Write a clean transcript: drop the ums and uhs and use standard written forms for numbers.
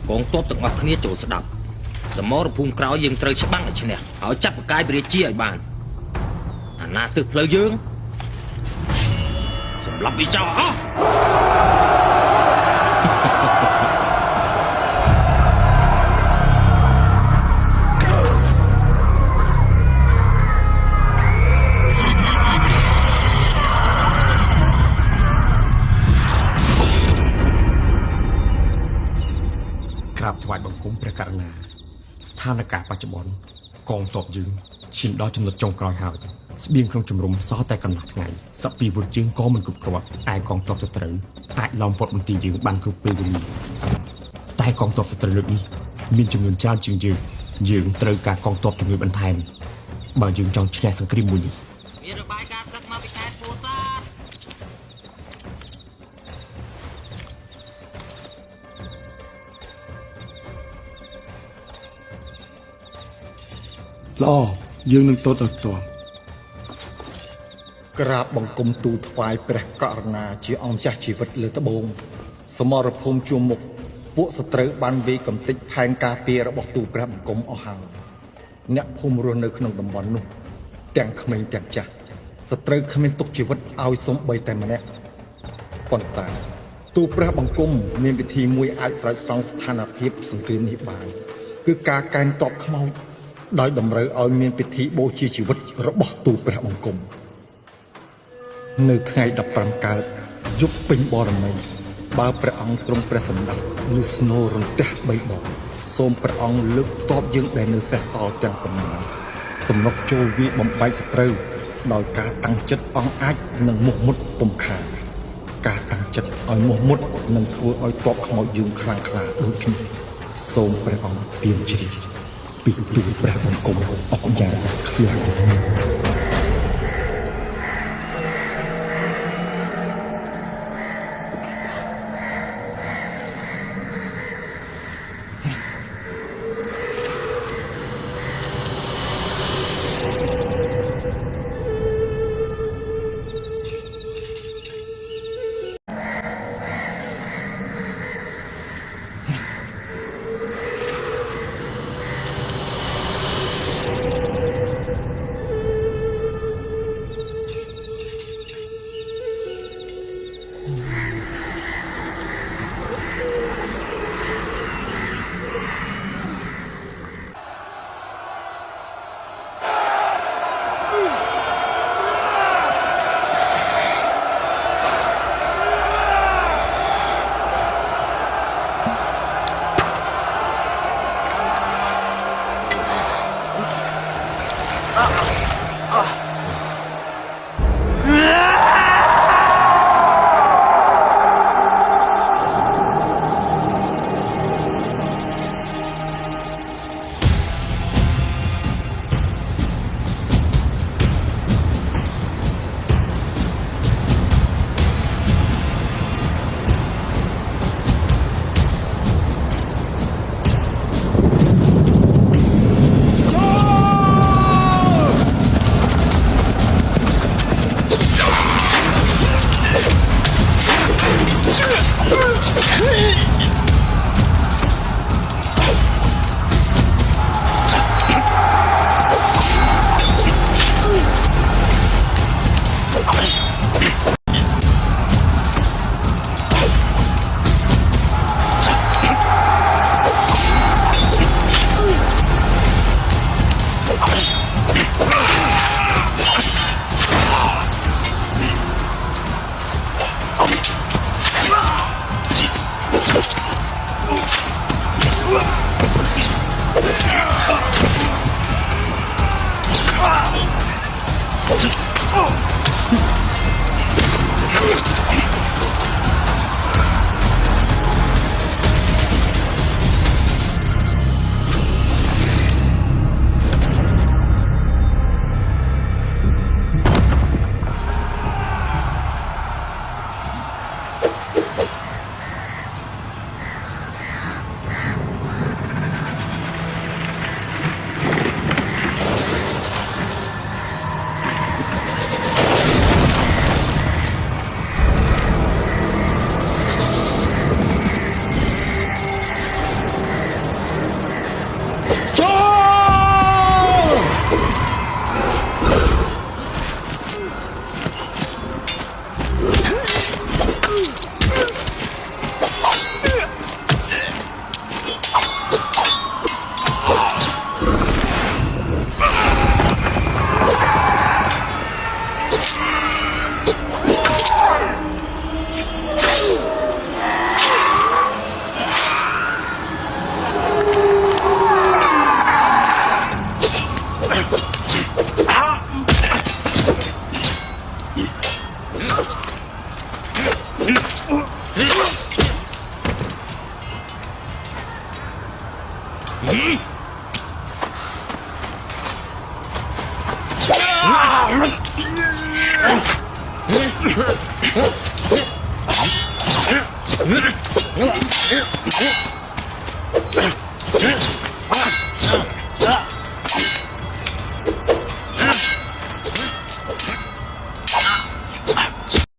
កងទ័ពទាំងអស់គ្នាចូលស្ដាប់សមរភូមិក្រោយយើងត្រូវច្បាំងឲ្យឈ្នះឲ្យចាប់ប្រកាយព្រះរាជាឲ្យបានអាណាទិសផ្លូវយើងសម្រាប់វាចោលអស់ក្រាបថ្វាយបង្គំព្រះករុណាស្ថានភាពបច្ចុប្បន្នកងទ័ពយើងឈានដល់ចំណុចចុងក្រោយហើយស្បៀងក្នុងជំរំសល់តែកន្លះថ្ងៃសពីវុធយើងក៏មិនគ្រប់គ្រាន់ឯកងទ័ពសត្រូវអាចឡោមព័ទ្ធមន្ទីរយើងបានគ្រប់ពេលវេលាតែកងទ័ពសត្រូវលើកនេះមានចំនួនច្រើនជាងយើងត្រូវការកងទ័ពជំនួយបន្ថែមបើយើងចង់ឈ្នះសង្គ្រាមមួយនេះមានរបាយការណ៍ទឹកមកពីខេត្តពោធិ៍សាត់ល្អយើងនឹងទៅដល់ផ្ទាល់ក្រាបបង្គំទូលថ្វាយព្រះករុណាជាអង្គចាស់ជីវិតលើត្បូងសមរភូមិជួមមុខពួកសត្រូវបានវាយកំទេចផែនការពាររបស់ទូលព្រះបង្គំអស់ហើយអ្នកភូមិរស់នៅក្នុងតំបន់នោះទាំងក្មេងទាំងចាស់សត្រូវគ្មានទុកជីវិតឲ្យសូម្បីតែម្នាក់ប៉ុន្តែទូលព្រះបង្គំមានវិធីមួយអាចស្រោចស្រង់ស្ថានភាពសង្គ្រាមនេះបានគឺការកែងតបខ្មោចដោយតម្រូវឲ្យមានពិធីបូជាជីវិតរបស់ទូលព្រះបង្គំនៅថ្ងៃ15កើតយប់ពេញបរមីបើព្រះអង្គទ្រង់ព្រះសម្ដេចលឺស្នូររន្ទះ3ដងសូមព្រះអង្គលើកទ័ពយើងដែលនៅសេសសល់ទាំងប៉ុន្មានសំណុកចូលវាបំបែកសត្រូវដោយការតាំងចិត្តអង់អាចនិងមោះមុតពុំខានការតាំងចិត្តឲ្យមោះមុតនឹងធ្វើឲ្យទ័ពខ្មោចយើងខ្លាំងក្លាដូចគ្នាសូមព្រះអង្គទានជ្រាបពីទូលព្រះបង្គំអកយ៉ាងខ្លាំង Huh?